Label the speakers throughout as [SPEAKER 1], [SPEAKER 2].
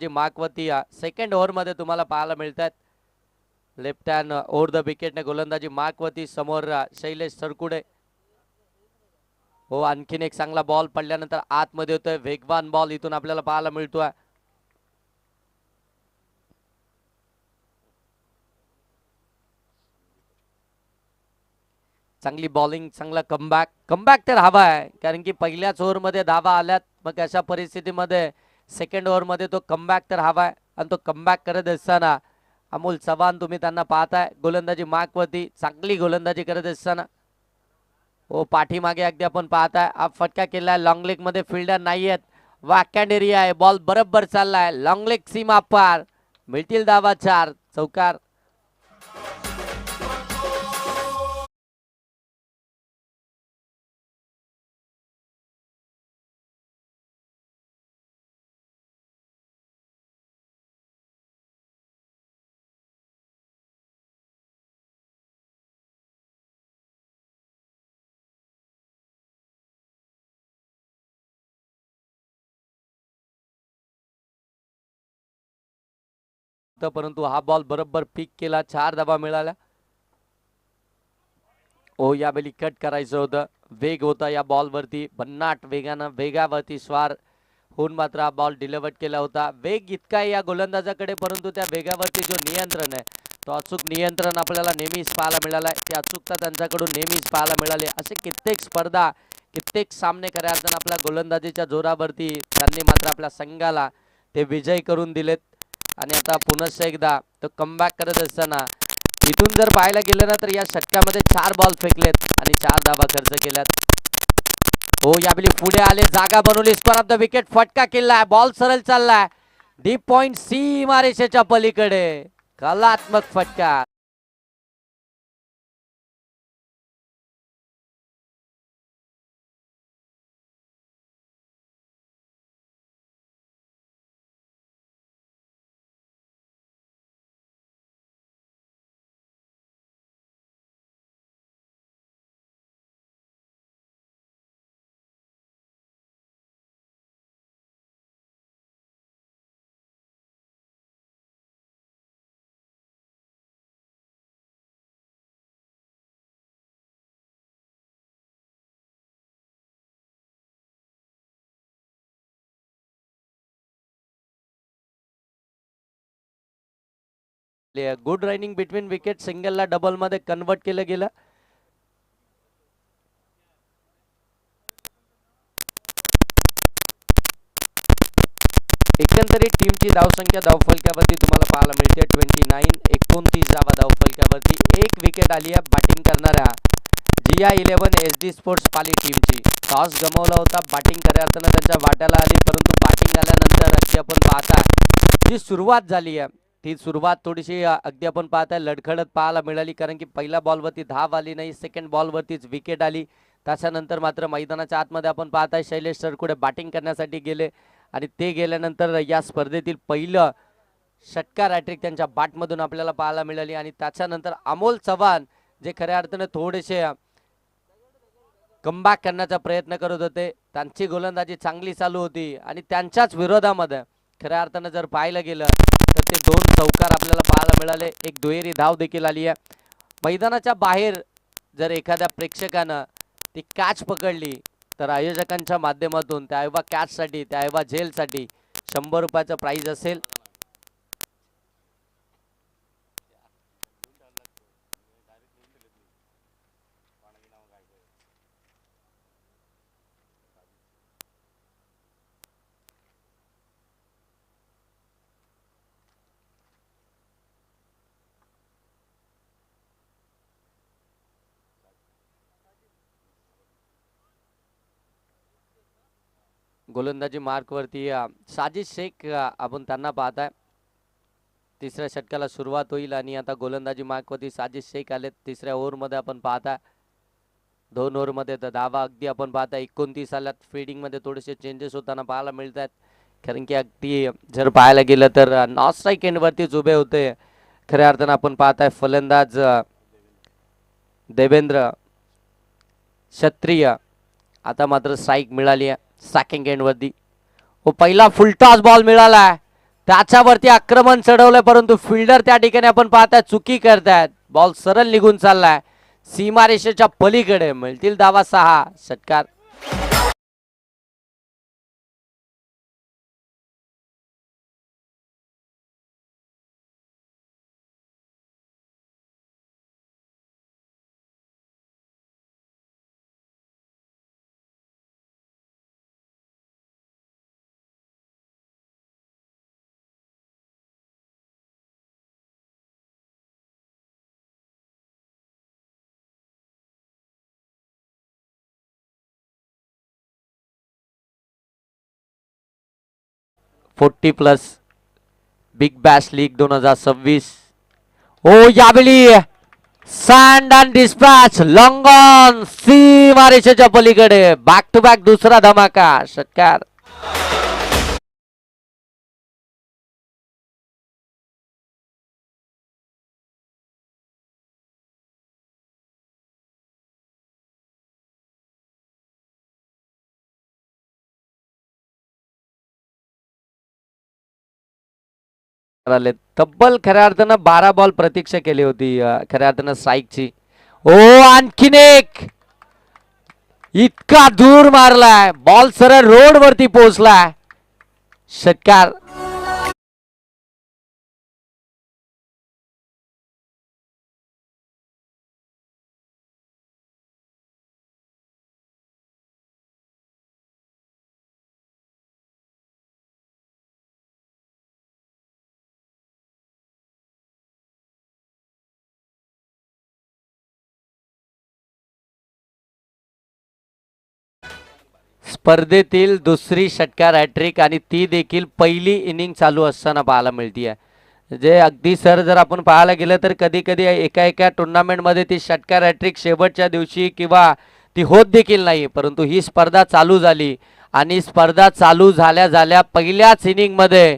[SPEAKER 1] जी मार्कवरती second over मध्ये तुम्हाला पाहायला मिळतात. लेफ्ट हँड ओव्हर द विकेटने गोलंदाजी मार्कवरती. समोर शैलेश सरकुडे. हो, आणखीन एक चांगला बॉल पडल्यानंतर आतमध्ये होतोय. वेगवान बॉल इथून आपल्याला पाहायला मिळतोय. चांगली बॉलिंग, चांगला कमबॅक तर हवा आहे, कारण की पहिल्याच ओव्हरमध्ये धावा आल्यात. मग अशा परिस्थितीमध्ये सेकंड ओव्हरमध्ये तो कमबॅक तर हवा आहे. आणि तो कमबॅक करत असताना अमोल चव्हाण तुम्ही त्यांना पाहताय गोलंदाजी मार्कवरती. चांगली गोलंदाजी करत असताना हो, पाठीमागे अगदी आपण पाहताय फटका केलाय. लॉंग लेग मध्ये फिल्डर नाही आहेत. वॅकँड एरिया आहे. बॉल बरोबर चाललाय. लॉंग लेग सीमा पार. मिळतील धावा 4. चौकार. परंतु हा बॉल बरोबर पिक केला. 4 धावा मिळाल्या. ओ, यावेळी कट करायचं होतं. वेग होता या बॉलवरती. भन्नाट वेगावरती स्वार होऊन मात्र हा बॉल डिलिव्हर्ड केला होता. वेग इतका आहे या गोलंदाजाकडे, परंतु त्या वेगावरती जो नियंत्रण आहे तो अचूक नियंत्रण आपल्याला नेहमीच पाहायला मिळालाय. ती अचूकता त्यांच्याकडून नेहमीच पाहायला मिळाली. असे कित्येक स्पर्धा, कित्येक सामने खऱ्या अर्थानं आपल्या गोलंदाजीच्या जोरावरती त्यांनी मात्र आपल्या संघाला ते विजय करून दिलेत. आणि आता पुन्हा एकदा तो कमबॅक करत असताना इथून जर पाहायला गेलं ना तर या षटकामध्ये 4 बॉल फेकलेत आणि 4 धावा खर्च केल्यात. हो, यावेळी पुढे आले, जागा बनवली. Square of the wicket. फटका केलाय. बॉल सरळ चाललाय डीप पॉइंट सीमारेषेच्या पलीकडे. कलात्मक फटका. Good running between wicket. सिंगलला डबल मध्ये कन्वर्ट केलं गेलं. एकंदरीत टीमची धावसंख्या धावफलकावरती तुम्हाला पाहायला मिळते 29. 29 धावा धावफलकावरती. एक विकेट आली आहे बॅटिंग करणाऱ्या GI11 SD स्पोर्ट्स पाली टीमची. टॉस गमावला होता. बॅटिंग खऱ्या अर्थानं त्यांच्या वाट्याला आली, परंतु बॅटिंग आल्यानंतर अगदी आपण पाहता जी सुरुवात झाली आहे ती सुरुवात थोडीशी अगदी आपण पाहताय लडखडत पाहायला मिळाली, कारण की पहिल्या बॉलवरती धाव आली नाही. सेकंड बॉलवरतीच विकेट आली. त्याच्यानंतर मात्र मैदानाच्या आतमध्ये आपण पाहताय शैलेश सरकुडे बॅटिंग करण्यासाठी गेले आणि ते गेल्यानंतर या स्पर्धेतील पहिलं षटकार हॅट्रिक त्यांच्या बॅटमधून आपल्याला पाहायला मिळाली. आणि त्याच्यानंतर अमोल चव्हाण जे खऱ्या अर्थाने थोडेसे कमबॅक करण्याचा प्रयत्न करत होते. त्यांची गोलंदाजी चांगली चालू होती आणि त्यांच्याच विरोधामध्ये खऱ्या अर्थानं जर पाहायला गेलं तर ते 2 चौकार आपल्याला पाहायला मिळाले. एक दुहेरी धाव देखील आली आहे. मैदानाच्या बाहेर जर एखाद्या प्रेक्षकानं ती कॅच पकडली तर आयोजकांच्या माध्यमातून त्या ऐवा कॅचसाठी, त्या ऐवा झेलसाठी 100 रुपयाचं प्राइज असेल. गोलंदाजी मार्कवरती साजिद शेख आपण त्यांना पाहताय. तिसऱ्या षटकाला सुरुवात होईल आणि आता गोलंदाजी मार्कवरती साजिद शेख आले. तिसऱ्या ओव्हरमध्ये आपण पाहताय 2 ओव्हरमध्ये धावा अगदी आपण पाहताय 29 आल्यात. फिल्डिंगमध्ये थोडेसे चेंजेस होताना पाहायला मिळत आहेत, कारण की अगदी जर पाहायला गेलं तर नॉन स्ट्राईक एंडवरतीच उभे होते. खऱ्या अर्थानं आपण पाहताय फलंदाज देवेंद्र क्षत्रिय. आता मात्र स्ट्राईक मिळाली आहे सेकंड एंडवरती. हो, पहिला फुलटॉस बॉल मिळाला. त्याच्यावरती आक्रमण चढवलंय, परंतु फिल्डर त्या ठिकाणी आपण पाहताय चुकी करतायत. बॉल सरळ निघून चाललाय सीमारेषेच्या पलीकडे. मिळतील धावा 6. षटकार. +40 बिग बॅश लीग 2026. ओ यावेळी सँड अँड डिस्पॅच लॉंगॉन सीमारेषेच्या पलीकडे. बॅक टू बॅक दुसरा धमाका. षटकार. तब्बल खऱ्या अर्थानं 12 बॉल प्रतीक्षा केली होती खऱ्या अर्थानं स्ट्राईकची. ओ आणखीन एक. इतका दूर मारलाय बॉल, सरळ रोड वरती पोहोचलाय. षटकार. स्पर्धेतील दुसरी षटकार हॅट्रिक आणि ती देखील पहिली इनिंग चालू असताना पाहायला मिळतीये. जे अगदी सर जर आपण पाहायला गेलं तर कधी कधी एका एका टुर्नामेंटमध्ये ती षटकार हॅट्रिक शेवटच्या दिवशी किंवा ती होत देखील नाही, परंतु ही स्पर्धा चालू झाली आणि स्पर्धा चालू झाल्या झाल्या पहिल्याच इनिंगमध्ये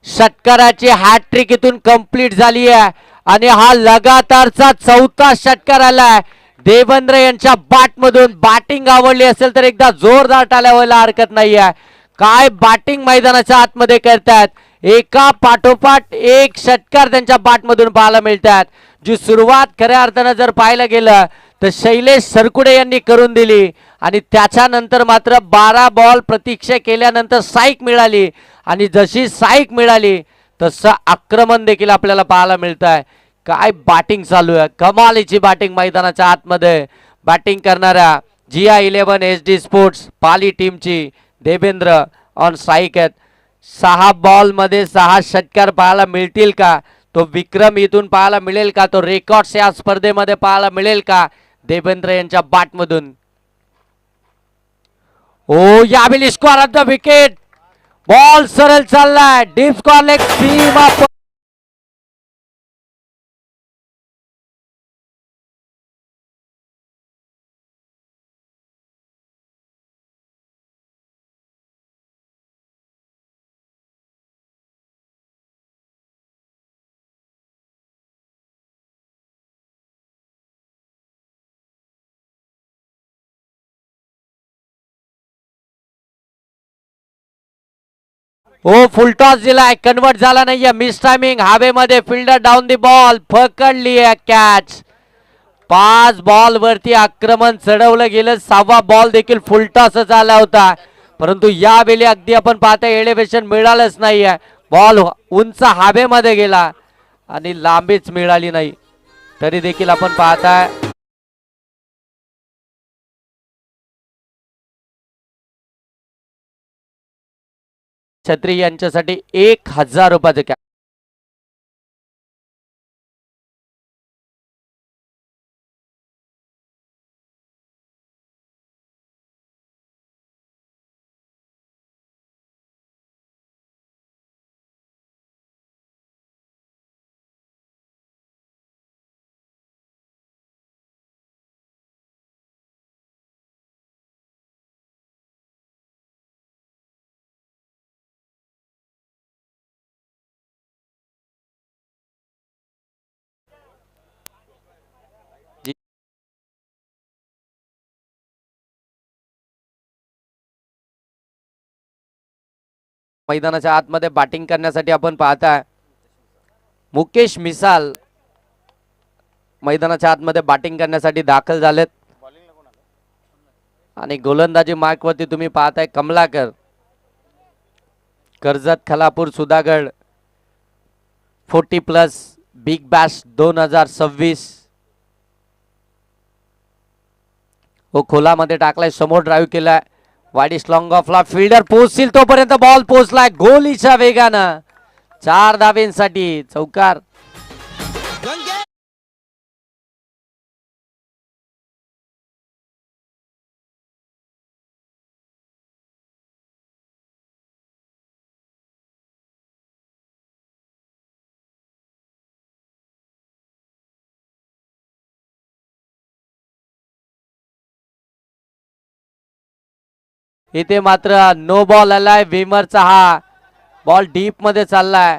[SPEAKER 1] षटकाराची हॅट्रिक इथून कंप्लीट झाली आहे आणि हा लगातारचा 4था षटकार आलाय. देवेंद्र यांच्या बॅटमधून. बॅटिंग आवडली असेल तर एकदा जोरदार टाळ्या व्हायला हरकत नाहीये. काय बॅटिंग मैदानाच्या आतमध्ये करतात. एका पाठोपाठ एक षटकार त्यांच्या बॅटमधून पाहायला मिळतात. जी सुरुवात खऱ्या अर्थानं जर पाहायला गेलं तर शैलेश सरकुडे यांनी करून दिली आणि त्याच्यानंतर मात्र 12 बॉल प्रतीक्षा केल्यानंतर साईक मिळाली आणि जशी साईक मिळाली तसं आक्रमण देखील आपल्याला पाहायला मिळत आहे. काय बॅटिंग चालू आहे. कमालीची बॅटिंग मैदानाच्या आतमध्ये. बॅटिंग करणाऱ्या GI11 HD स्पोर्ट्स पाली टीमची देवेंद्र ऑन स्ट्राईक आहेत. 6 बॉल मध्ये 6 षटकार पाहायला मिळतील का? तो विक्रम इथून पाहायला मिळेल का? तो रेकॉर्ड्स या स्पर्धेमध्ये पाहायला मिळेल का देवेंद्र यांच्या बॅटमधून? ओ यावेळी square of the wicket. Ball सरळ चाललाय डीप स्क्वेअर लेग सीमा. हो फुलटॉस दिलाय, कन्वर्ट झाला नाहीये. मिस टायमिंग हवेमध्ये. फिल्डर डाऊन दी बॉल पकडली आहे कॅच. 5 बॉल वरती आक्रमण चढवलं गेलं. 6वा बॉल देखील फुलटॉसच आला होता, परंतु यावेळी अगदी आपण पाहता एलिव्हेशन मिळालंच नाहीये. बॉल उंच हवेमध्ये गेला आणि लांबीच मिळाली नाही. तरी देखील आपण पाहताय छत्री यांच्यासाठी 1000 रुपयाचं मैदानाच्या आतमध्ये बॅटिंग करण्यासाठी आपण पाहताय मुकेश मिसाल मैदानाच्या आतमध्ये बॅटिंग करण्यासाठी दाखल झालेत आणि गोलंदाजी मार्कवरती तुम्ही पाहताय कमलाकर कर्जत खलापूर सुधागड 40+ बिग बॅश 2026 हो खोलामध्ये टाकलाय समोर ड्राईव्ह केलाय वाईड लॉंग ऑफला फिल्डर पोहोचतील तोपर्यंत बॉल पोहोचलाय गोलीच्या वेगानं 4 धावेंसाठी चौकार इथे मात्र नो बॉल आलाय विमरचा हा बॉल डीप मध्ये चाललाय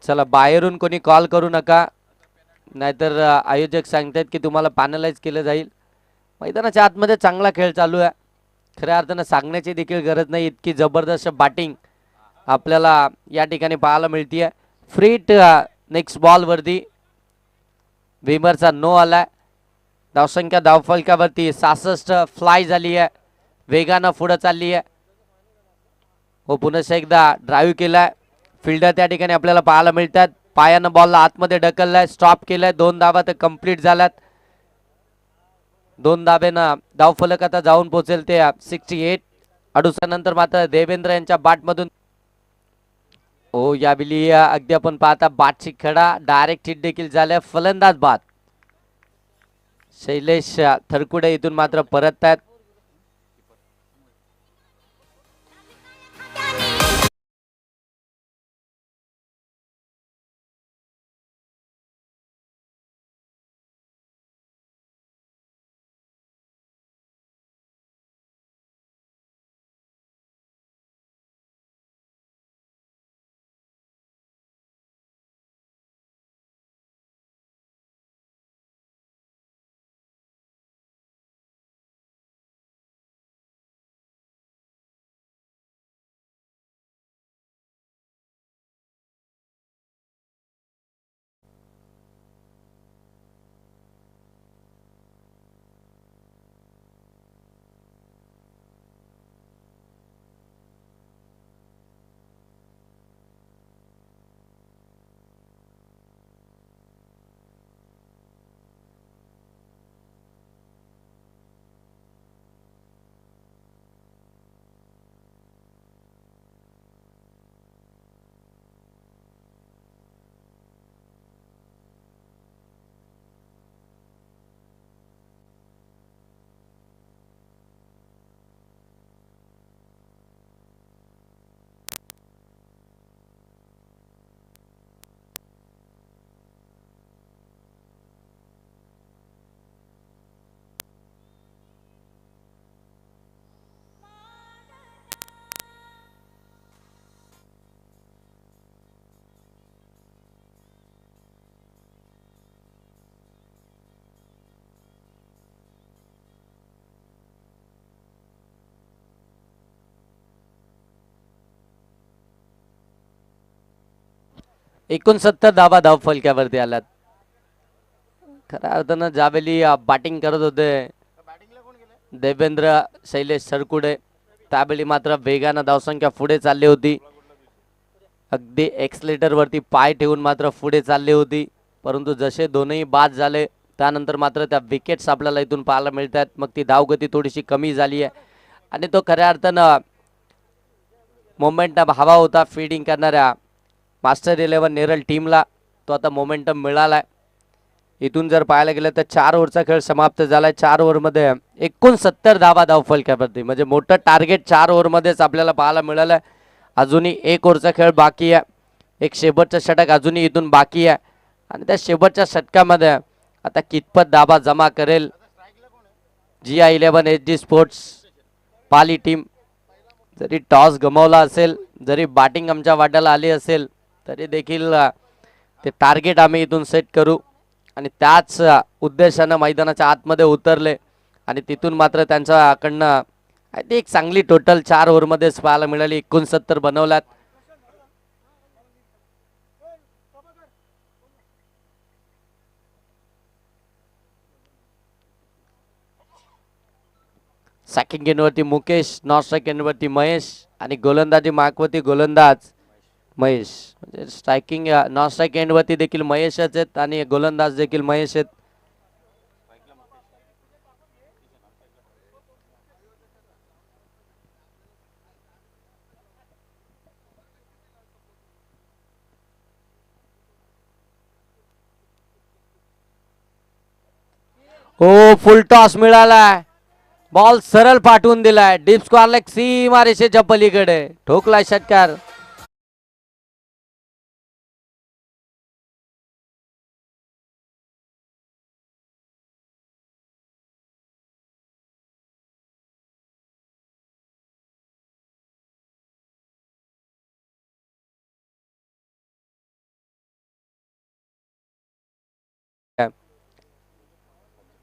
[SPEAKER 1] चला बाहेरून कोणी कॉल करू नका नाहीतर आयोजक सांगतात की तुम्हाला पॅनलाइज केलं जाईल मैदानाच्या आतमध्ये चांगला खेळ चालू आहे खऱ्या अर्थानं सांगण्याची देखील गरज नाही इतकी जबरदस्त बॅटिंग आपल्याला या ठिकाणी पाहायला मिळतीये फ्रीट नेक्स्ट बॉल वरती विमरचा नो आलाय धावसंख्या धावफलकावरती 66 फ्लाय झाली आहे वेगानं पुढे चालली आहे हो पुन्हा एकदा ड्राईव्ह केलाय फिल्डर त्या ठिकाणी आपल्याला पाहायला मिळतात पायानं बॉलला आतमध्ये ढकललाय स्टॉप केलाय 2 धावा तर कंप्लीट झाल्यात 2 धावेनं धावफलक आता जाऊन पोहोचेल ते 68 अडुसानंतर मात्र देवेंद्र यांच्या बॅटमधून ओ यावेळी अगदी आपण पाहता बॅटची खडा डायरेक्ट हिट देखील झाल्या फलंदाज बाद शैलेश थरकुडे इथून मात्र परत आहेत एकोणसत्तर धावा धावफलक्यावरती आल्यात खऱ्या अर्थानं ज्यावेळी बॅटिंग करत होते देवेंद्र शैलेश सरकुडे त्यावेळी मात्र वेगानं धावसंख्या पुढे चालली होती अगदी एक्सलेटर वरती पाय ठेवून मात्र पुढे चालली होती परंतु जसे दोनही बाद झाले त्यानंतर मात्र त्या विकेट्स आपल्याला इथून पाहायला मिळतात मग ती धावगती थोडीशी कमी झाली आहे आणि तो खऱ्या अर्थानं मोमेंटम हवा होता फील्डिंग करणाऱ्या मास्टर 11 नेरळ टीमला तो आता मोमेंटम मिळालाय इथून जर पाहायला गेलं तर 4 ओव्हरचा खेळ समाप्त झालाय 4 ओव्हरमध्ये 69 धावा धावफलकावरती म्हणजे मोठं टार्गेट 4 ओव्हरमध्येच आपल्याला पाहायला मिळालं अजूनही 1 ओव्हरचा खेळ बाकी आहे एक शेवटचं षटक अजूनही इथून बाकी आहे आणि त्या शेवटच्या षटकामध्ये आता कितपत धावा जमा करेल GI11 HD sports Pali team जरी टॉस गमावला असेल जरी बॅटिंग आमच्या वाट्याला आली असेल तरी देखील ते टार्गेट आम्ही इथून सेट करू आणि त्याच उद्देशाने मैदानाच्या आतमध्ये उतरले आणि तिथून मात्र त्यांच्याकडनं ती एक चांगली टोटल 4 ओव्हरमध्येच पाहायला मिळाली. 69 बनवल्यात. सॅकिंग गेंदवरती मुकेश, नॉन स्ट्राईक गेंदवरती महेश आणि गोलंदाजी मार्कवरती गोलंदाज महेश. म्हणजे स्ट्रायकिंग नॉन स्ट्राईक एंडवरती देखील महेशच आहेत आणि गोलंदाज देखील महेश आहेत. हो, फुल टॉस मिळालाय. बॉल सरळ पाठवून दिलाय डीप स्क्वेअर लेग सीमा रेषेच्या पलीकडे. ठोकलाय षटकार.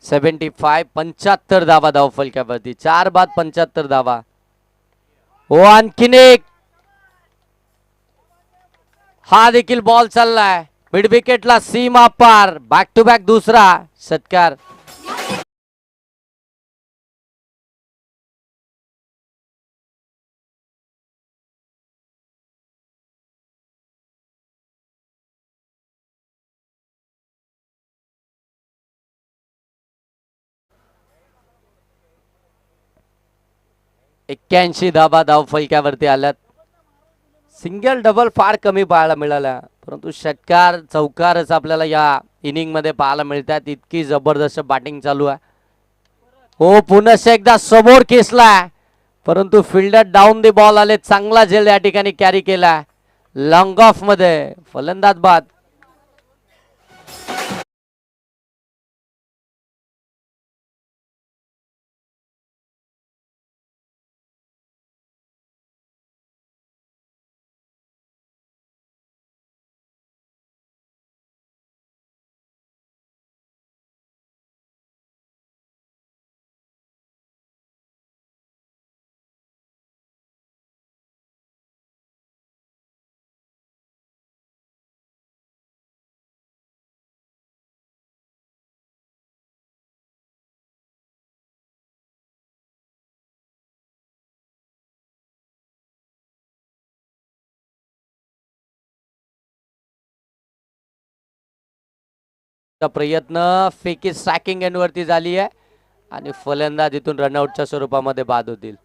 [SPEAKER 1] $75 75 धावा धाव फलक्यावरती. 4 बाद 75 धावा. हो, आणखीन एक. हा देखील बॉल चाललाय मिड विकेटला सीमा पार. बॅक टू बॅक दुसरा षटकार. एक्क्याऐंशी धावा धाव फलक्यावरती आल्यात. सिंगल डबल फार कमी पाहायला मिळाला, परंतु षटकार चौकारच आपल्याला या इनिंग मध्ये पाहायला मिळतात. इतकी जबरदस्त बॅटिंग चालू आहे. हो, पुन्हा एकदा समोर खेचलाय, परंतु फिल्डर डाऊन दी बॉल आले. चांगला झेल या ठिकाणी कॅरी केला. लॉंग ऑफ मध्ये फलंदाज बाद. प्रयत्न फेकी स्ट्रायकिंग एंड वरती झाली आहे आणि फलंदाज इथून रनआउटच्या स्वरूपामध्ये बाद होतील.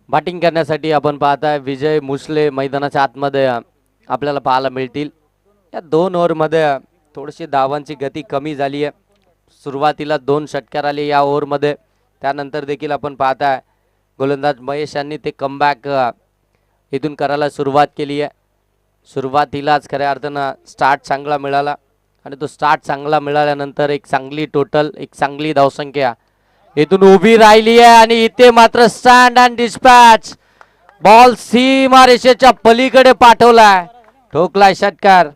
[SPEAKER 1] बॅटिंग करण्यासाठी आपण पाहताय विजय मुसले मैदानाच्या आतमध्ये आपल्याला पाहायला मिळतील. या 2 ओव्हरमध्ये थोडीशी धावांची गती कमी झाली आहे. सुरुवातीला 2 षटकार आले या ओव्हरमध्ये. त्यानंतर देखील आपण पाहताय गोलंदाज महेश यांनी ते कमबॅक इथून करायला सुरुवात केली आहे. सुरुवातीलाच खऱ्या अर्थानं स्टार्ट चांगला मिळाला आणि तो स्टार्ट चांगला मिळाल्यानंतर एक चांगली टोटल, एक चांगली धावसंख्या इथून उभी राहिली आहे आणि इथे मात्र स्टँड अँड डिस्पॅच. बॉल सीमा रेषेच्या पलीकडे पाठवलाय. ठोकलाय षटकार.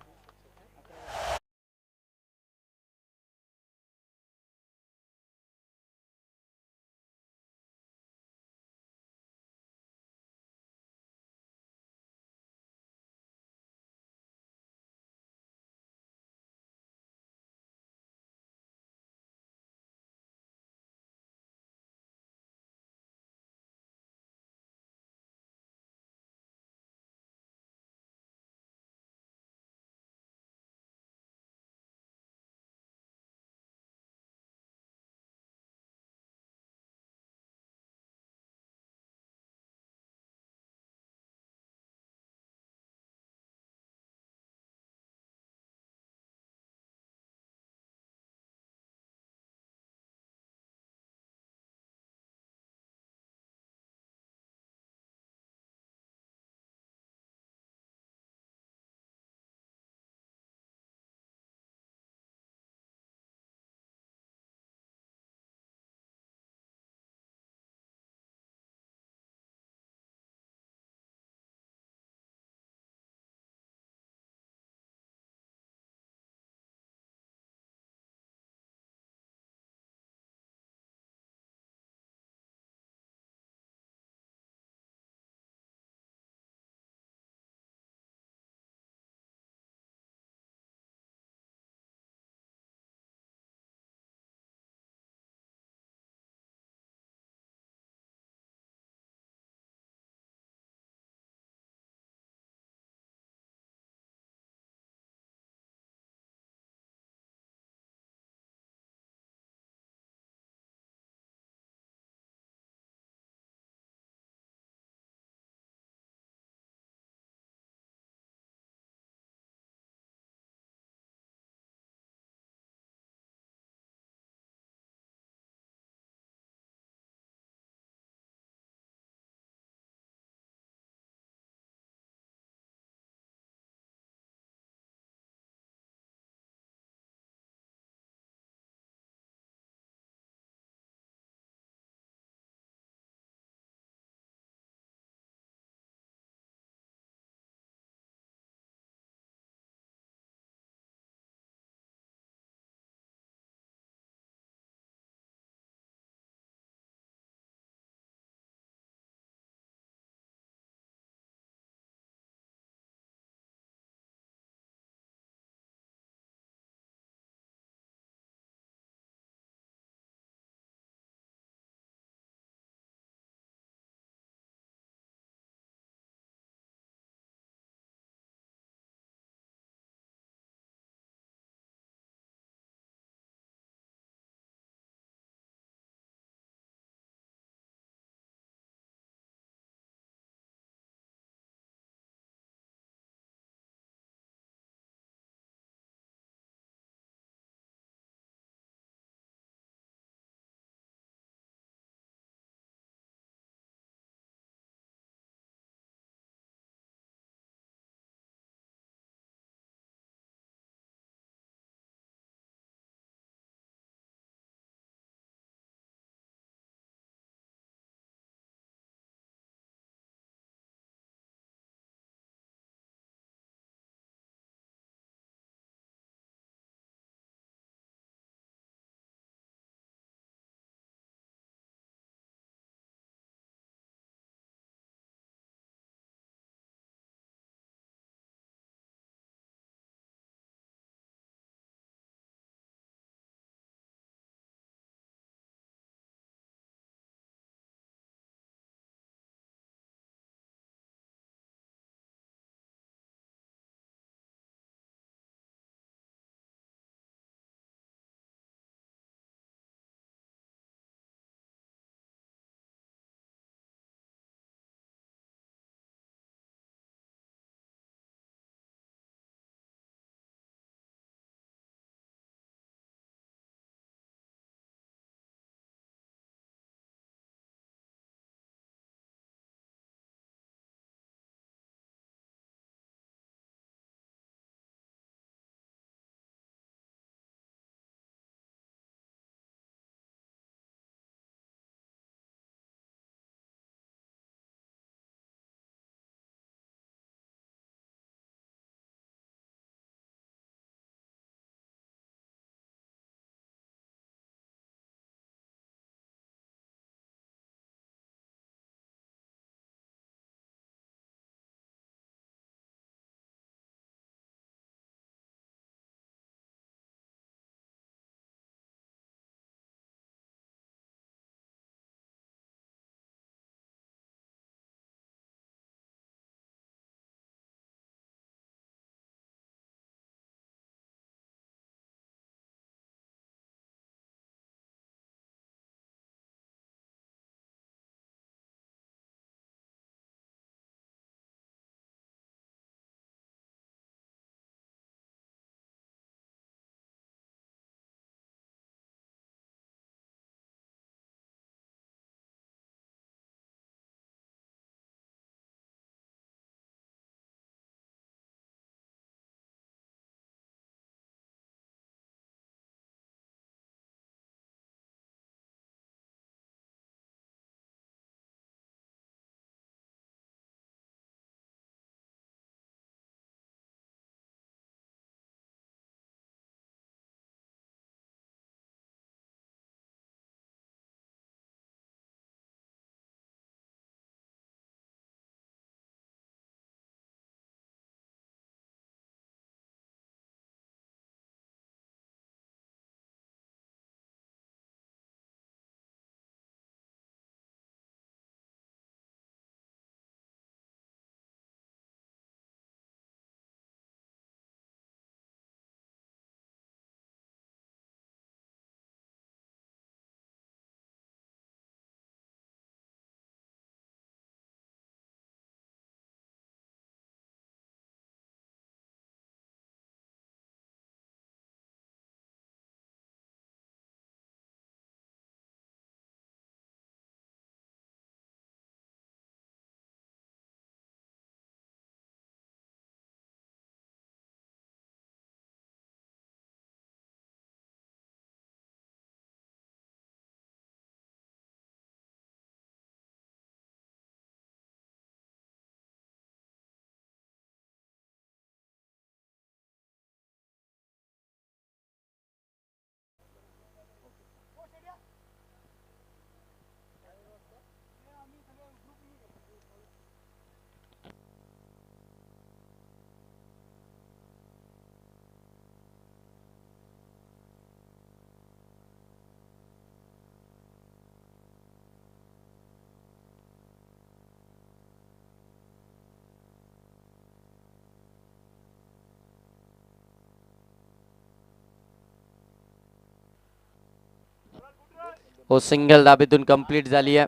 [SPEAKER 1] हो सिंगल धाबेतून कंप्लीट झाली आहे.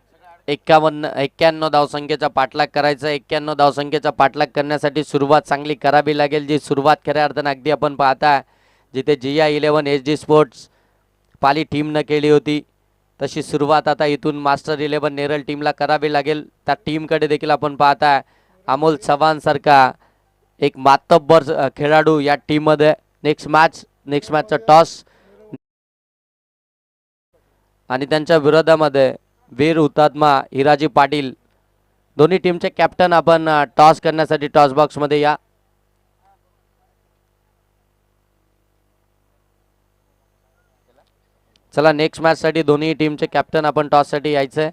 [SPEAKER 1] 91-91 धावसंख्येचा पाठलाग करायचा. 91 धावसंख्येचा पाठलाग करण्यासाठी सुरुवात चांगली करावी लागेल, जी सुरुवात खऱ्या अर्थानं अगदी आपण पाहता जिथे GI11 HD स्पोर्ट्स पाली टीमनं केली होती तशी सुरुवात आता इथून मास्टर 11 नेरळ टीमला करावी लागेल. त्या टीमकडे देखील आपण पाहता अमोल चव्हाण सारखा एक मातब्बर खेळाडू या टीममध्ये. नेक्स्ट मॅचचा टॉस आणि त्यांच्या विरोधामध्ये वीर हुतात्मा हिराजी पाटील. दोन्ही टीमचे कॅप्टन आपण टॉस करण्यासाठी टॉस बॉक्स मध्ये या. चला नेक्स्ट मॅच साठी दोन्ही टीमचे कॅप्टन आपण टॉस साठी यायचंय.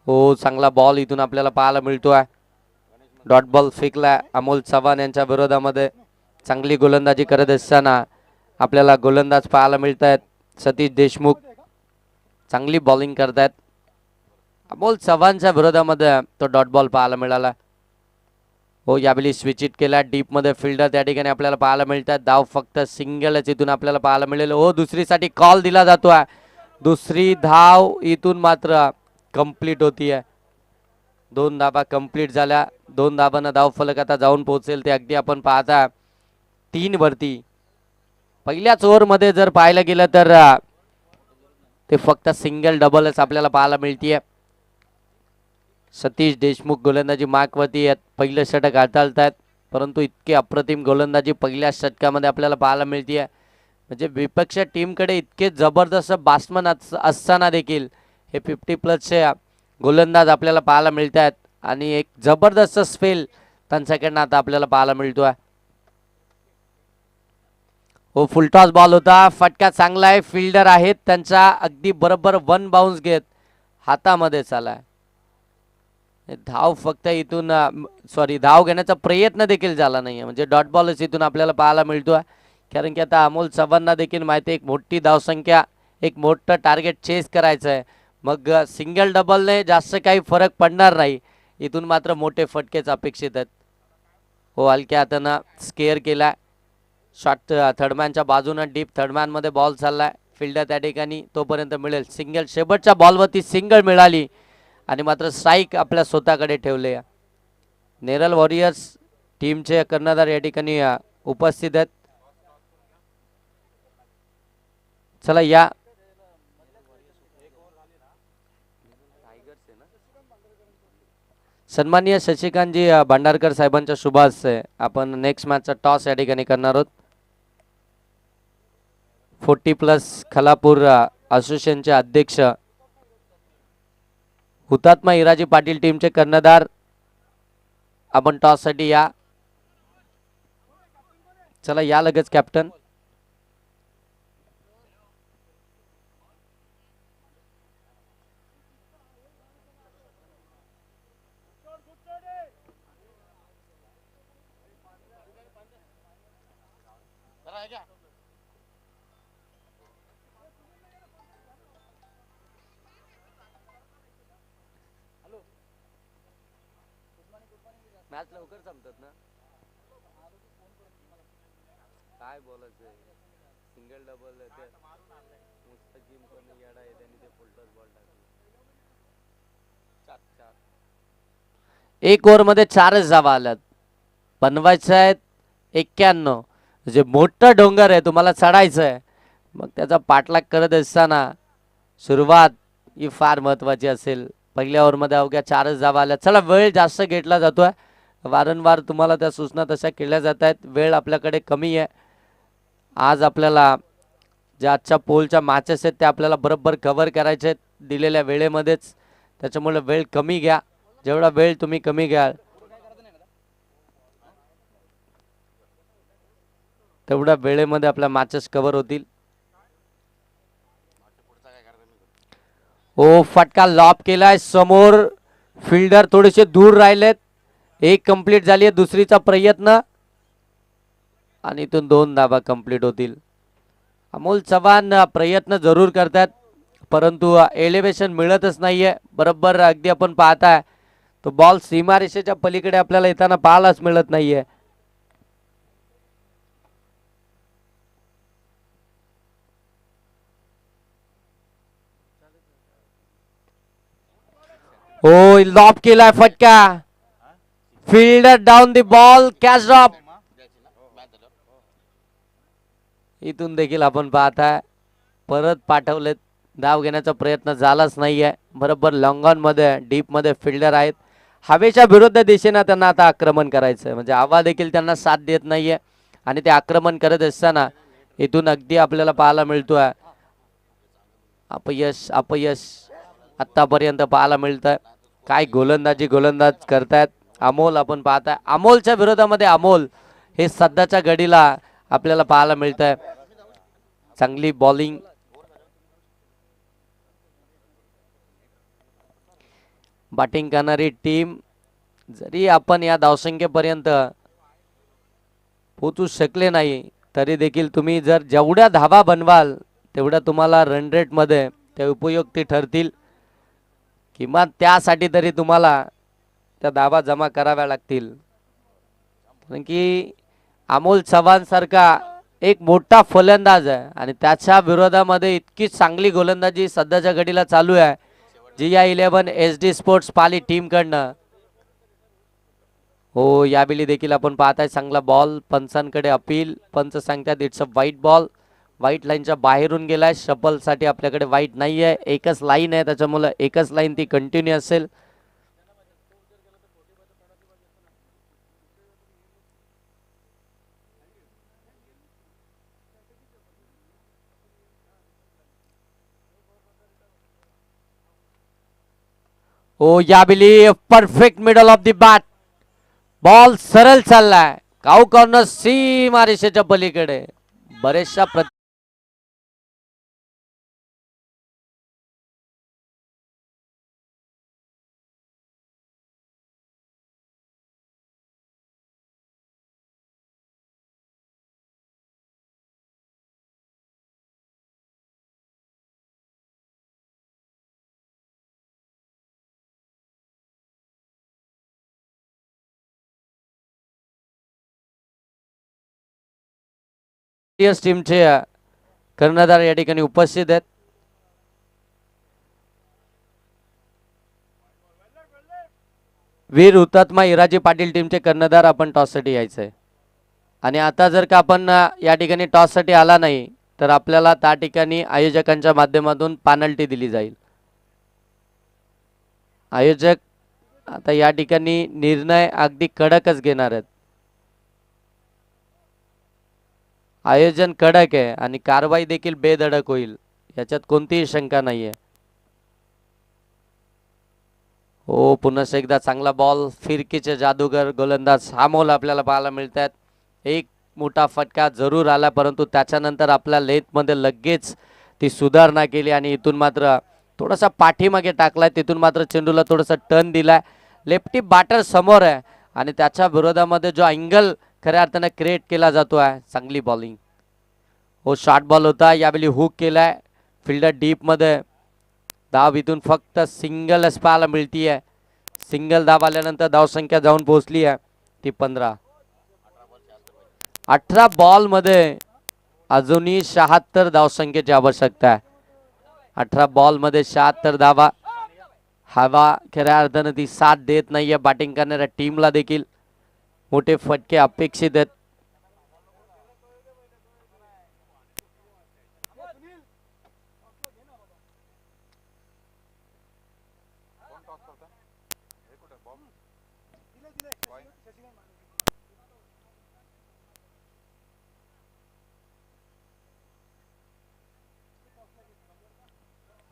[SPEAKER 1] हो चांगला बॉल इथून आपल्याला पाहायला मिळतोय. डॉट बॉल फेकला अमोल चव्हाण यांच्या विरोधामध्ये. चांगली गोलंदाजी करत असताना आपल्याला गोलंदाज पाहायला मिळत आहेत. सतीश देशमुख चांगली बॉलिंग करतायत. अमोल चव्हाणच्या विरोधामध्ये तो डॉट बॉल पाहायला मिळाला. हो यावेळी स्विच इट केला डीप मध्ये फिल्डर त्या ठिकाणी आपल्याला पाहायला मिळतात. धाव फक्त सिंगलच इथून आपल्याला पाहायला मिळेल. हो दुसरीसाठी कॉल दिला जातोय. दुसरी धाव इथून मात्र कंप्लीट होतीये. 2 धाबा कंप्लीट झाल्या. 2 धाबांना धाव फलक आता जाऊन पोहोचेल ते अगदी आपण पाहता 3 वरती. पहिल्याच ओव्हरमध्ये जर पाहायला गेलं तर ते फक्त सिंगल डबलच आपल्याला पाहायला मिळतीये. सतीश देशमुख गोलंदाजी मार्कवरती आहेत. पहिलं षटक हाताळतायत परंतु इतके अप्रतिम गोलंदाजी पहिल्या षटकामध्ये आपल्याला पाहायला मिळतीये. म्हणजे विपक्ष टीमकडे इतके जबरदस्त बॅट्समन असताना देखील हे 50+ गोलंदाज आपल्याला पाहायला मिळत आहेत आणि एक जबरदस्त स्पेल त्यांच्याकडनं आता आपल्याला पाहायला मिळतोय. हो फुलटॉस बॉल होता. फटका चांगला आहे. फिल्डर आहेत त्यांचा अगदी बरोबर 1 बाउन्स घेत हातामध्ये चालाय. धाव फक्त इथून धाव घेण्याचा प्रयत्न देखील झाला नाहीये. म्हणजे डॉट बॉलच इथून आपल्याला पाहायला मिळतोय. कारण की आता अमोल चव्हाणना देखील माहिती आहे एक मोठी धावसंख्या एक मोठं टार्गेट चेस करायचं आहे. मग सिंगल डबलने जास्त काही फरक पडणार नाही. इथून मात्र मोठे फटकेच अपेक्षित आहेत. हो हलक्या हातानं स्केअर केलाय. शॉर्ट थर्डमॅनच्या बाजूनं डीप थर्डमॅनमध्ये बॉल चाललाय. फिल्डर त्या ठिकाणी तोपर्यंत मिळेल. सिंगल शेवटच्या बॉलवरती सिंगल मिळाली आणि मात्र स्ट्राईक आपल्या स्वतःकडे ठेवले. नेरळ वॉरियर्स टीमचे कर्णधार या ठिकाणी उपस्थित आहेत. चला या सन्माननीय शशिकांतजी भांडारकर साहेबांच्या शुभ हस्ते आपण नेक्स्ट मॅचचा टॉस या ठिकाणी करणार आहोत. 40+ खलापूर असोसिएशनचे अध्यक्ष हुतात्मा हिराजी पाटील टीमचे कर्णधार आपण टॉस साठी या. चला या लगेच कॅप्टन. मॅच लवकर संपतात ना. काय बोलायचं सिंगल डबल मुस्तकीम पण येडा आहे त्यांनी ते फुलटॉस बॉल टाकले. 1 ओव्हर मध्ये 4च धावा आल्यात. बनवायचं आहेत 91. जे मोठं डोंगर आहे तुम्हाला चढायचं आहे मग त्याचा पाठलाग करत असताना सुरुवात ही फार महत्वाची असेल. पहिल्या ओव्हरमध्ये अवघ्या 4च धावा आल्या. चला वेळ जास्त घेतला जातोय. वारंवार तुम्हाला त्या सूचना तशा केल्या जात आहेत. वेळ आपल्याकडे कमी आहे. आज आपल्याला ज्या आजच्या पोलच्या मॅचेस आहेत त्या आपल्याला बरोबर कव्हर करायचे आहेत दिलेल्या वेळेमध्येच. त्याच्यामुळे वेळ कमी घ्या. जेवढा वेळ तुम्ही कमी घ्याल तेवढ्या वेळेमध्ये आपल्या मॅचेस कव्हर होतील. ओ फटका लॉब केलाय. समोर फिल्डर थोडेसे दूर राहिलेत. 1 कंप्लीट झाली आहे. दुसरीचा प्रयत्न आणि इथून 2 धाबा कंप्लीट होतील. अमोल चव्हाण प्रयत्न जरूर करतात परंतु एलिव्हेशन मिळतच नाहीये. बरोबर अगदी आपण पाहताय तो बॉल सीमारेषेच्या पलीकडे आपल्याला येताना पाहायलाच मिळत नाहीये. हो लॉब केलाय फटका. Fielder down the ball catch drop. इथून देखील आपण पाहताय परत पाठवलेत. धाव घेण्याचा प्रयत्न झालाच नाहीये. बरोबर लॉंगॉन मध्ये डीप मध्ये फिल्डर आहेत. हवेच्या विरुद्ध दिशेने त्यांना आता आक्रमण करायचं म्हणजे हवा देखील त्यांना साथ देत नाहीये आणि ते आक्रमण करत असताना इथून अगदी आपल्याला पाहायला मिळतोय अपयश अपयश आतापर्यंत पाहायला मिळतंय. काय गोलंदाज करतायत अमोल. आपण पाहताय अमोलच्या विरोधामध्ये अमोल हे सध्याच्या घडीला आपल्याला पाहायला मिळतंय. चांगली बॉलिंग. बॅटिंग करणारी टीम जरी आपण या धावसंख्येपर्यंत पोहोचू शकले नाही तरी देखील तुम्ही जर जेवढ्या धावा बनवाल तेवढ्या तुम्हाला रन रेट मध्ये ते उपयुक्ती ठरतील. किमान त्यासाठी तरी तुम्हाला त्या धावा जमा कराव्या लागतील. कारण की अमोल चव्हाण सारखा एक मोठा फलंदाज आहे आणि त्याच्या विरोधामध्ये इतकी चांगली गोलंदाजी सध्याच्या घडीला चालू आहे GI11 SD sports Pali team कडनं. हो यावेळी देखील आपण पाहताय चांगला बॉल. पंचांकडे अपील. पंच सांगतात इट्स अ वाईट बॉल. व्हाईट लाईनच्या बाहेरून गेलाय. शपल साठी आपल्याकडे व्हाईट नाही आहे. एकच लाईन आहे त्याच्यामुळे एकच लाईन ती कंटिन्यू असेल. हो यावेळी perfect middle of the bat. Ball सरळ चाललाय काऊ कॉर्नर सीमा रेषेच्या पलीकडे. बरेचशा टीमचे कर्णधार या ठिकाणी उपस्थित आहेत. वीर हुतात्मा हिराजी पाटील टीमचे कर्णधार आपण टॉससाठी यायचंय. आणि आता जर का आपण या ठिकाणी टॉससाठी आला नाही तर आपल्याला त्या ठिकाणी आयोजकांच्या माध्यमातून पेनल्टी दिली जाईल. आयोजक आता या ठिकाणी निर्णय अगदी कडकच घेणार आहेत. आयोजन कडक आहे आणि कारवाई देखील बेधडक होईल याच्यात कोणतीही शंका नाहीये. हो पुन्हा एकदा चांगला बॉल. फिरकीचे जादूगर गोलंदाज अमोल आपल्याला पाहायला मिळतात. एक मोठा फटका जरूर आला परंतु त्याच्यानंतर आपल्या लेथमध्ये लगेच ती सुधारणा केली आणि इथून मात्र थोडासा पाठीमागे टाकलाय. तिथून मात्र चेंडूला थोडासा टर्न दिलाय. लेफ्टी बॅटर समोर आहे आणि त्याच्या विरोधामध्ये जो अँगल खऱ्या अर्थाने क्रिएट केला जातो आहे. चांगली बॉलिंग. हो शॉर्ट बॉल होता यावेळी हुक केलाय. फिल्डर डीप मध्ये. धाव इथून फक्त सिंगलच पाहायला मिळतीये. सिंगल धाव आल्यानंतर धावसंख्या जाऊन पोहोचली आहे ती 15. 18 बॉल मध्ये अजूनही 76 धावसंख्येची आवश्यकता आहे. 18 बॉल मध्ये 76 धावा. हवा खऱ्या अर्थानं ती साथ देत नाहीये बॅटिंग करणाऱ्या टीमला देखील. मोठे फटके अपेक्षित आहेत.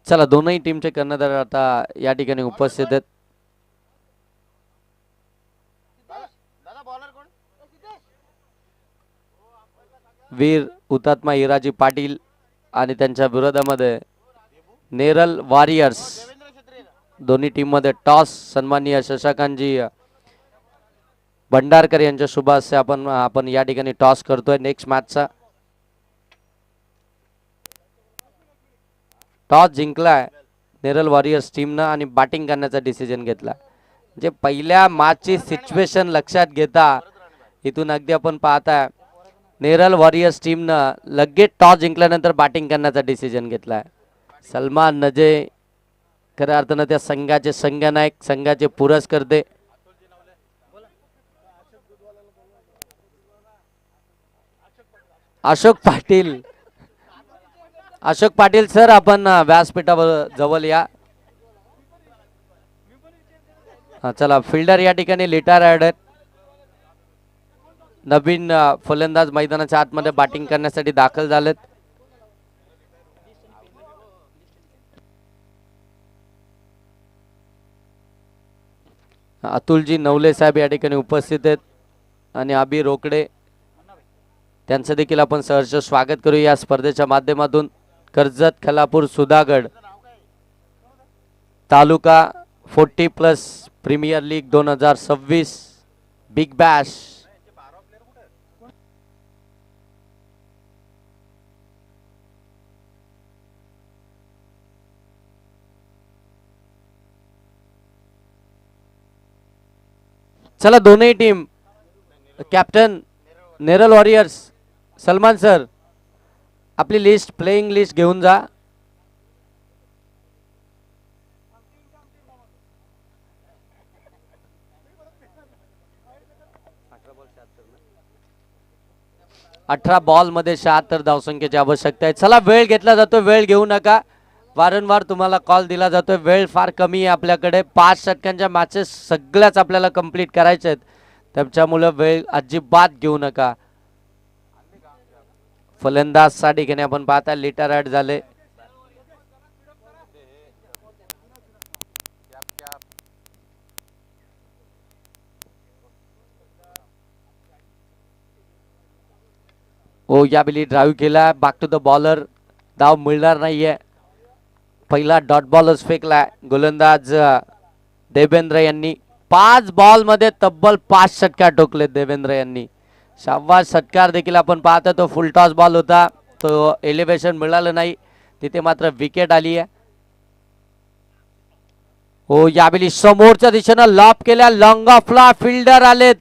[SPEAKER 1] चला दोनही टीमचे कर्णधार आता या ठिकाणी उपस्थित आहेत. वीर हुतात्मा हिराजी पाटील आणि त्यांच्या विरोधामध्ये नेरल वॉरियर्स. दोन्ही टीम मध्ये टॉस सन्माननीय शशाकांतजी भंडारकर यांच्या शुभ हस्ते आपण या ठिकाणी टॉस करतोय. नेक्स्ट मॅचचा टॉस जिंकलाय नेरल वॉरियर्स टीमनं आणि बॅटिंग करण्याचा डिसिजन घेतला. म्हणजे पहिल्या मॅचची सिच्युएशन लक्षात घेता इथून अगदी आपण पाहताय नेरल वॉरियर्स टीमनं लगेच टॉस जिंकल्यानंतर बॅटिंग करण्याचा डिसिजन घेतलाय. सलमान नजे खऱ्या अर्थानं त्या संघाचे संघनायक, संघाचे पुरस्कर्ते अशोक पाटील. अशोक पाटील सर, आपण व्यासपीठावर जवळ या. चला, फिल्डर या ठिकाणी रिटायर्ड आहेत. नवीन फलंदाज मैदानाच्या आतमध्ये बॅटिंग करण्यासाठी दाखल झालेत. अतुलजी नवले साहेब या ठिकाणी उपस्थित आहेत आणि अभि रोकडे, त्यांचं देखील आपण सहर्ष स्वागत करू या स्पर्धेच्या माध्यमातून. कर्जत, खलापूर, सुधागड तालुका 40+ प्रीमियर लीग 2026 बिग बॅश. चला, दोनही team, captain Neral warriors Salman sir, आपली लिस्ट, प्लेइंग लिस्ट घेऊन जा. अठरा बॉल मध्ये 76 धावसंख्येची आवश्यकता आहे. चला, वेळ घेतला जातो, वेळ घेऊ नका. वारंवार तुम्हाला कॉल दिला जातोय, वेळ फार कमी आहे आपल्याकडे. 5 षटकांच्या मॅचेस सगळ्याच आपल्याला कंप्लीट करायच्या आहेत, त्याच्यामुळे वेळ अजिबात घेऊ नका. फलंदाज सा ठिकाणी आपण पाहता रिटायर्ड झाले. ओ यावेळी ड्राईव्ह केला, बॅक टू द बॉलर, धाव मिळणार नाहीये. पहिला डॉट बॉलच फेकला गोलंदाज देवेंद्र यांनी. 5 बॉल मध्ये तब्बल 5 षटकार ठोकले देवेंद्र यांनी. शाबास, षटकार देखील आपण पाहतो. तो फुल टॉस बॉल होता, तो एलिव्हेशन मिळालं नाही, तिथे मात्र विकेट आली आहे. हो, यावेळी समोरच्या दिशेनं लॉप केल्या, लॉंग ऑफला फिल्डर आलेत,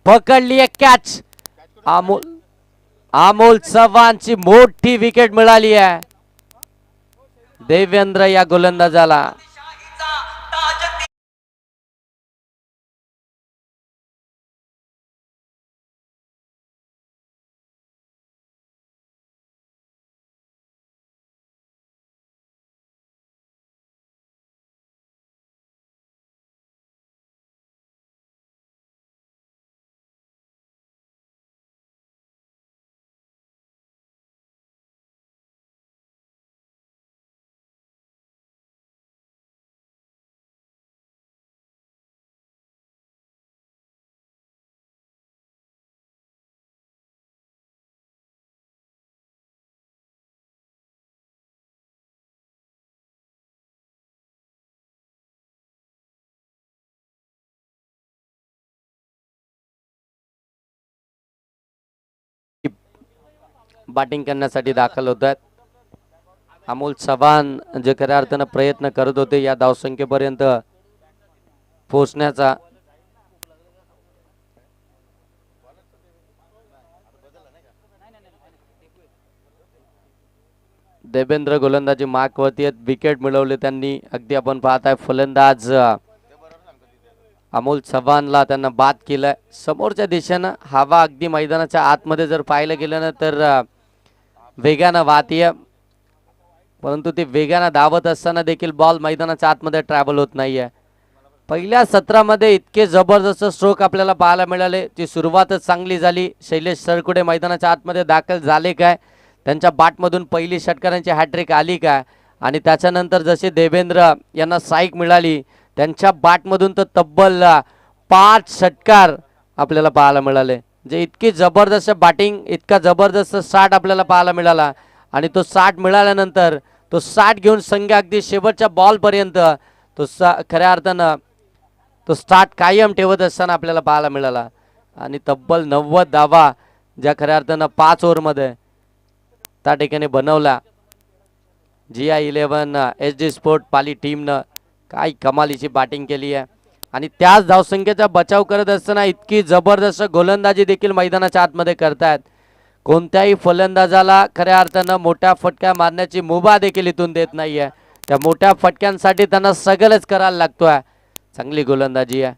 [SPEAKER 1] पकडली आहे कॅच. अमोल चव्हाणची मोठी विकेट मिळाली आहे देवेंद्र या गोलंदाजाला. बॅटिंग करण्यासाठी दाखल होत आहेत. अमोल चव्हाण जे खऱ्या अर्थानं प्रयत्न करत होते या धावसंख्येपर्यंत पोहोचण्याचा. देवेंद्र गोलंदाजी मार्कवरती आहेत, विकेट मिळवले त्यांनी. अगदी आपण पाहताय फलंदाज अमोल चव्हाणला त्यांना बाद केलाय. समोरच्या दिशेनं हवा अगदी मैदानाच्या आतमध्ये जर पाहिलं गेलं ना तर वेगानं वाहतीये, परंतु ते वेगानं धावत असताना देखील बॉल मैदानाच्या आतमध्ये ट्रॅव्हल होत नाहीये. पहिल्या सत्रामध्ये इतके जबरदस्त स्ट्रोक आपल्याला पाहायला मिळाले. ती सुरुवातच चांगली झाली. शैलेश सरकुडे मैदानाच्या आतमध्ये दाखल झाले काय, त्यांच्या बॅटमधून पहिली षटकारांची हॅट्रिक आली काय, आणि त्याच्यानंतर जसे देवेंद्र यांना स्ट्राईक मिळाली त्यांच्या बॅटमधून तर तब्बल 5 षटकार आपल्याला पाहायला मिळाले. जे इतकी जबरदस्त बॅटिंग, इतका जबरदस्त स्टार्ट आपल्याला पाहायला मिळाला, आणि तो 60 मिळाल्यानंतर तो 60 घेऊन संघ अगदी शेवटच्या बॉलपर्यंत तो खऱ्या अर्थानं तो स्टार्ट कायम ठेवत असताना आपल्याला पाहायला मिळाला. आणि तब्बल 90 धावा ज्या खऱ्या अर्थानं 5 ओव्हरमध्ये त्या ठिकाणी बनवला. GI11 SD स्पोर्ट पाली टीमनं काय कमालीची बॅटिंग केली आहे, आणि त्याच धावसंख्येचा बचाव करत असताना इतकी जबरदस्त गोलंदाजी देखील मैदानाच्या आतमध्ये करतायत. कोणत्याही फलंदाजाला खऱ्या अर्थानं मोठ्या फटका मारण्याची मुभा देखील इथून देत नाहीये. त्या मोठ्या फटक्यांसाठी त्यांना सगळंच करायला लागतोय. चांगली गोलंदाजी आहे.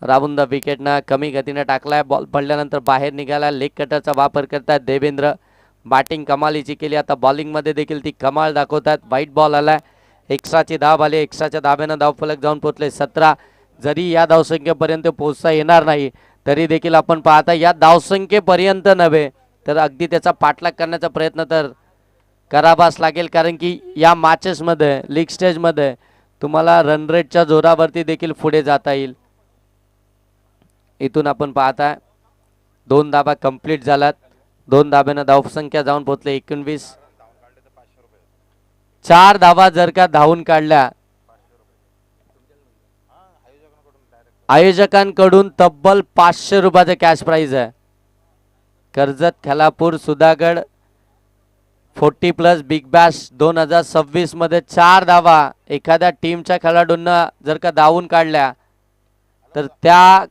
[SPEAKER 1] राबून द विकेटनं कमी गतीने टाकलाय. बॉल पडल्यानंतर बाहेर निघाला. लेग कटरचा वापर करतात देवेंद्र. बॅटिंग कमालीची केली. आता बॉलिंग मध्ये देखील ती कमाल दाखवतात. व्हाईट बॉल आलाय. एक्स्ट्राची धाव आली. एक्स्ट्राच्या धाब्यानं धावफलक जाऊन पोहोचले 17. जरी या धावसंख्येपर्यंत पोहोचता येणार नाही तरी देखील आपण पाहता या धावसंख्येपर्यंत नव्हे तर अगदी त्याचा पाठलाग करण्याचा प्रयत्न तर करावाच लागेल. कारण की या मॅचेसमध्ये लीग स्टेजमध्ये तुम्हाला रन रेटच्या जोरावरती देखील पुढे जाता येईल. इथून आपण पाहताय 2 धाबा कंप्लीट झाल्यात. 2 धाब्यानं धावसंख्या जाऊन पोहोचले 19. 4 धावा जर का धावून काढल्या आयोजकांकडून तब्बल 500 रुपयाचं कॅश प्राइज आहे. कर्जत, खेलापूर, सुधागड 40+ बिग बॅश 2026 मध्ये 4 धावा एखाद्या टीमच्या खेळाडूंना जर का धावून काढल्या तर त्या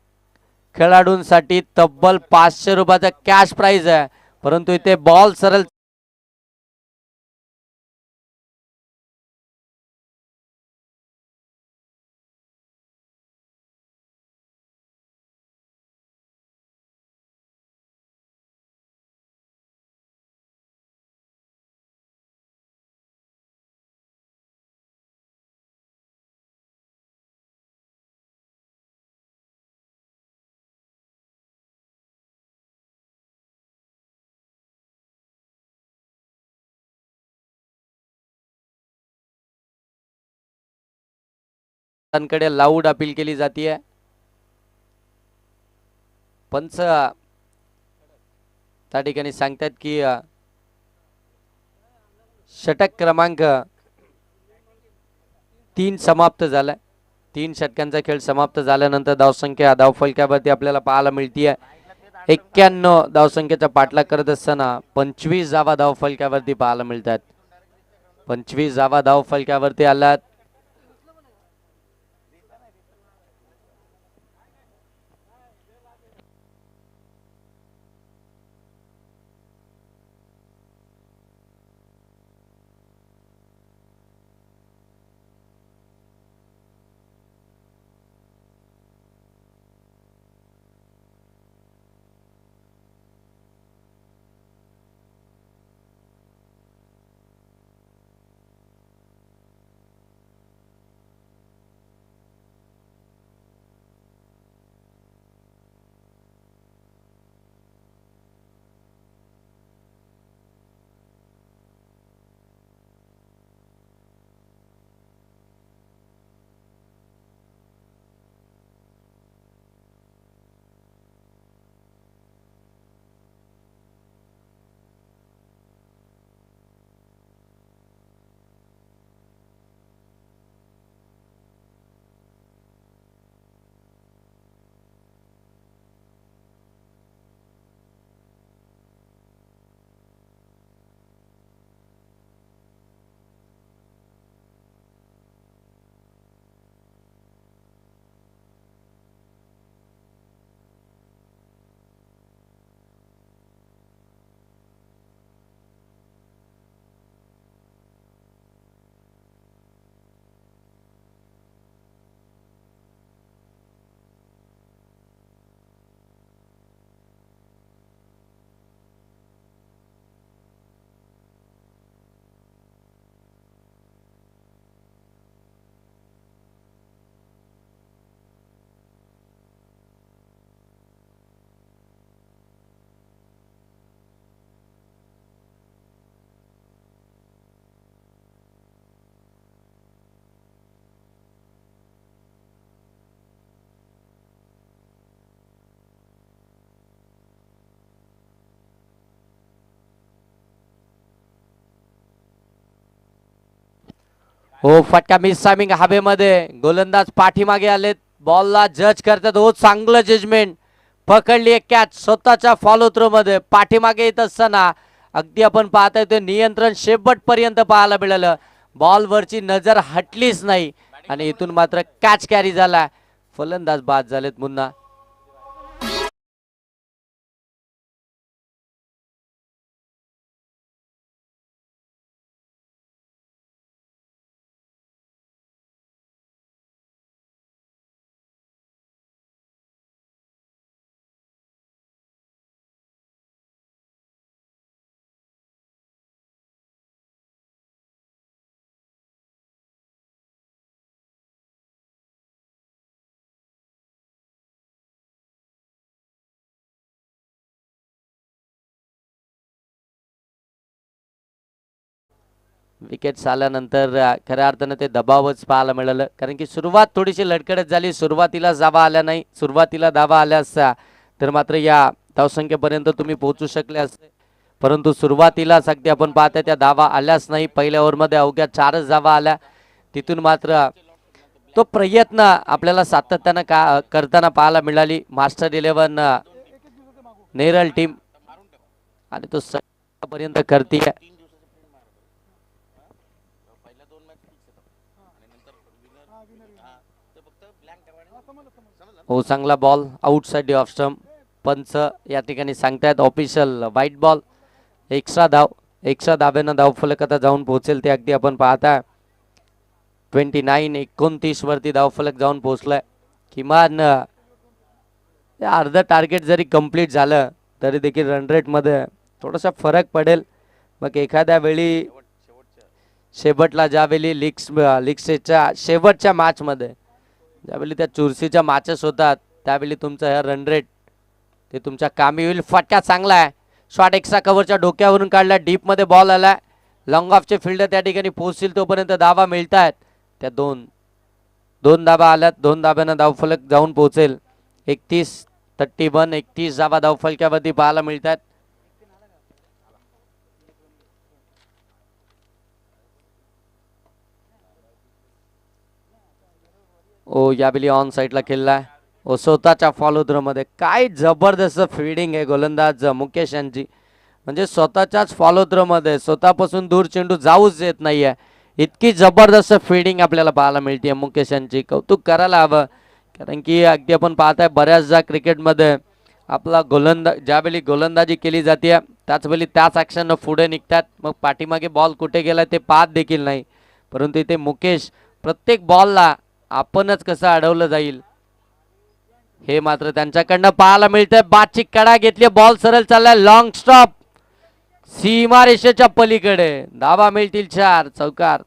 [SPEAKER 1] खेळाडूंसाठी तब्बल 500 रुपयाचा कॅश प्राइज आहे. परंतु इथे बॉल सरळ कडे लाऊड अपील केली जाते. पंच त्या ठिकाणी सांगतात की षटक क्रमांक 3 समाप्त झालाय. 3 षटकांचा खेळ समाप्त झाल्यानंतर धावसंख्या धावफलकावरती आपल्याला पाहायला मिळतीये 91 धावसंख्येचा पाठलाग करत असताना 25 धावा धावफलकावरती पाहायला मिळतात. 25 धावा धावफलकावरती आल्यात. हो फटका मिस टायमिंग हवेमध्ये. गोलंदाज पाठीमागे आलेत. बॉलला जज करतात. हो चांगलं जजमेंट. पकडली एक कॅच स्वतःच्या फॉलो थ्रो मध्ये. पाठीमागे येत असताना अगदी आपण पाहताय ते नियंत्रण शेवट पर्यंत पाहायला मिळालं. बॉलवरची नजर हटलीच नाही आणि इथून मात्र कॅच कॅरी झाला. फलंदाज बाद झालेत पुन्हा. विकेट्स आल्यानंतर खऱ्या अर्थानं ते दबावच पाहायला मिळालं, कारण की सुरुवात थोडीशी लटकडत झाली. सुरुवातीला धावा आल्या नाही, सुरुवातीला धावा आल्या असत्या तर मात्र या धावसंख्येपर्यंत तुम्ही पोहोचू शकले असते, परंतु सुरुवातीलाच अगदी आपण पाहता त्या धावा आल्याच नाही. पहिल्या ओव्हरमध्ये अवघ्या 4च धावा आल्या. तिथून मात्र तो प्रयत्न आपल्याला सातत्यानं करताना पाहायला मिळाली मास्टर 11 नेरळ टीम, आणि तो पर्यंत करते. हो, चांगला बॉल आउटसाइड ऑफ स्टंप. पंच या ठिकाणी सांगतायत ऑफिशियल व्हाईट बॉल. एक्स्ट्रा धाब्यानं धावफलक आता जाऊन पोहोचेल ते अगदी आपण पाहता 29 वरती धावफलक जाऊन पोहोचलाय. किमान अर्ध टार्गेट जरी कंप्लीट झालं तरी देखील रन रेट मध्ये थोडासा फरक पडेल. मग एखाद्या वेळी शेवटला ज्यावेळी लीग स्टेजच्या शेवटच्या मॅचमध्ये ज्यावेळी त्या चुरशीच्या मॅचेस होतात त्यावेळी तुमचं हे रन रेट ते तुमच्या कामी होईल. फटका चांगला आहे, शॉट एक्स्ट्रा कव्हरच्या डोक्यावरून काढला, डीप मध्ये बॉल आला. लॉंग ऑफचे फिल्डर त्या ठिकाणी पोहोचतील तोपर्यंत धावा मिळत आहेत. त्या दोन धावा आल्यात, 2 धाब्यानं धावफलक जाऊन पोहोचेल. 31 धावा धावफलक्यावरती पाहायला मिळतात. ओ यावेळी ऑन साईडला खेळलाय. ओ स्वतःच्या फॉलो थ्रो मध्ये काय जबरदस्त फिल्डिंग आहे गोलंदाज मुकेश यांची. म्हणजे स्वतःच्याच फॉलो थ्रो मध्ये स्वतःपासून दूर चेंडू जाऊच देत नाहीये. इतकी जबरदस्त फिल्डिंग आपल्याला पाहायला मिळते मुकेश यांची. कौतुक करायला हवं, कारण की अगदी आपण पाहताय बऱ्याचदा क्रिकेटमध्ये आपला ज्यावेळी गोलंदाजी केली जाते त्याचवेळी त्याच ॲक्शननं पुढे निघतात, मग पाठीमागे बॉल कुठे गेला ते पाहत देखील नाही. परंतु इथे मुकेश प्रत्येक बॉलला आपणच कसं अडवलं जाईल हे मात्र त्यांच्याकडनं पाहायला मिळतंय. बादची कडा घेतली, बॉल सरळ चाललाय, लॉंग स्टॉप सीमारेषेच्या पलीकडे. धावा मिळतील 4 चौकार.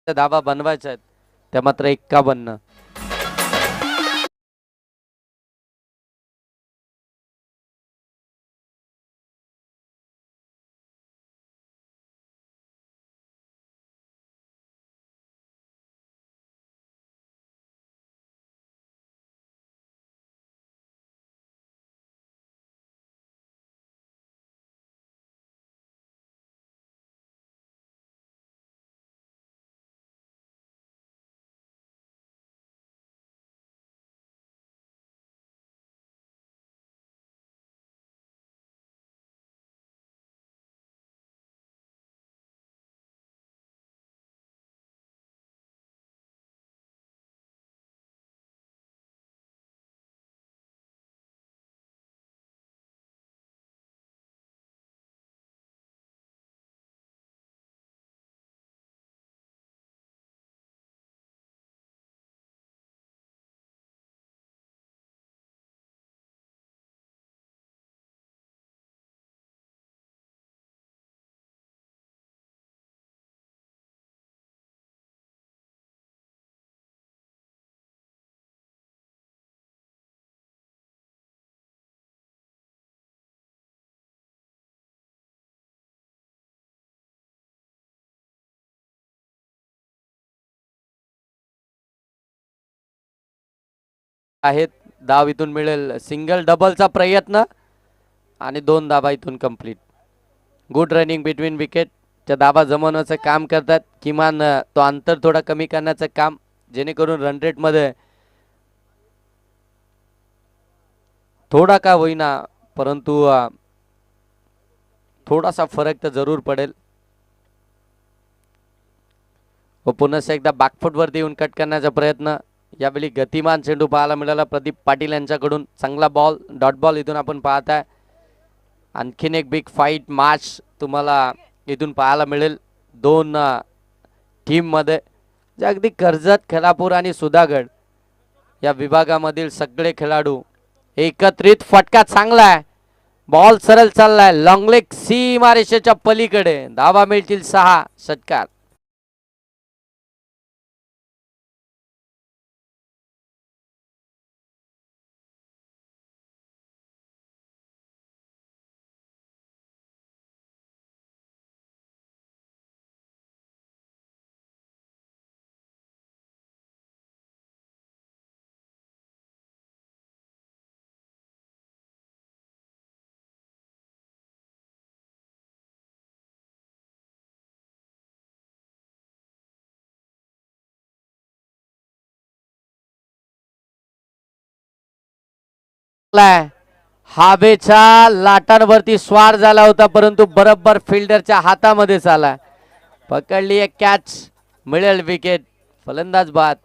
[SPEAKER 1] धावा बनवायच्या आहेत त्या मात्र 51. आहेत. धाव इथून मिळेल, सिंगल डबलचा प्रयत्न आणि 2 धावा इथून complete. Good running between wicket. त्या धावा जमवण्याचं काम करतात, किमान तो अंतर थोडा कमी करण्याचं काम, जेणेकरून रन रेट मध्ये थोडा का होईना परंतु थोडासा फरक तर जरूर पडेल. व पुन्हा एकदा बॅकफुट वरती येऊन कट करण्याचा प्रयत्न. यावेळी गतिमान चेंडू पाहायला मिळाला प्रदीप पाटील यांच्याकडून. चांगला बॉल, डॉट बॉल इथून आपण पाहत आहे. आणखीन एक बिग फाईट मॅच तुम्हाला इथून पाहायला मिळेल दोन टीम मध्ये, जे अगदी कर्जत, खेळापूर आणि सुधागड या विभागामधील सगळे खेळाडू एकत्रित. फटका चांगला आहे, बॉल सरळ चाललाय, लॉंग लेग सीमारेषेच्या पलीकडे. धावा मिळतील 6. षटकार. हवेच्या लाटांवरती स्वार झाला होता, परंतु बरोबर फिल्डरच्या हातामध्येच आला. पकडली एक कॅच, मिळेल विकेट. फलंदाज बाद.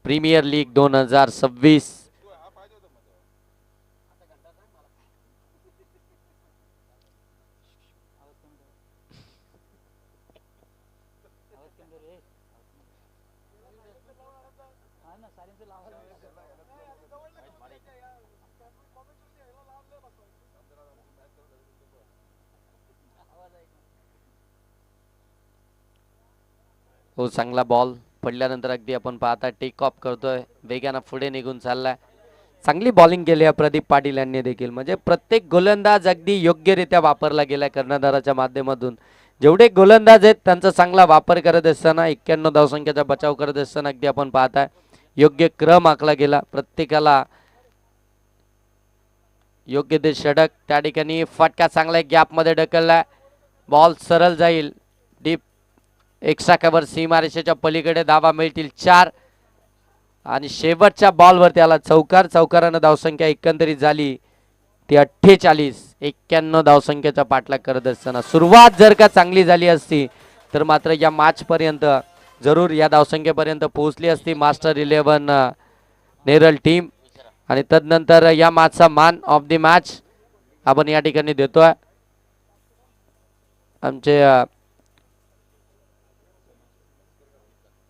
[SPEAKER 1] Premier league 2026. हो, चांगला बॉल पडल्यानंतर अगदी आपण पाहता टेक ऑफ करतोय, वेगानं पुढे निघून चाललाय. चांगली बॉलिंग केली आहे प्रदीप पाटील यांनी देखील. म्हणजे प्रत्येक गोलंदाज अगदी योग्यरित्या वापरला गेलाय कर्णधाराच्या माध्यमातून. जेवढे गोलंदाज आहेत त्यांचा चांगला वापर करत असताना 91 धावसंख्येचा बचाव करत असताना अगदी आपण पाहताय योग्य क्रम आखला गेला. प्रत्येकाला योग्य ते षटक. त्या ठिकाणी फटका चांगला गॅप मध्ये ढकललाय, बॉल सरळ जाईल डीप एक्स्ट्रा कव्हर सीमारेषेच्या पलीकडे. धावा मिळतील 4 आणि शेवटच्या बॉलवर त्याला चौकारानं धावसंख्या एकंदरीत झाली ती 48. 91 धावसंख्येचा पाठलाग करत असताना सुरुवात जर का चांगली झाली असती तर मात्र या मॅच पर्यंत जरूर या धावसंख्येपर्यंत पोहोचली असती मास्टर 11 नेरळ टीम. आणि तदनंतर या मॅचचा मॅन ऑफ द मॅच आपण या ठिकाणी देतोय आमचे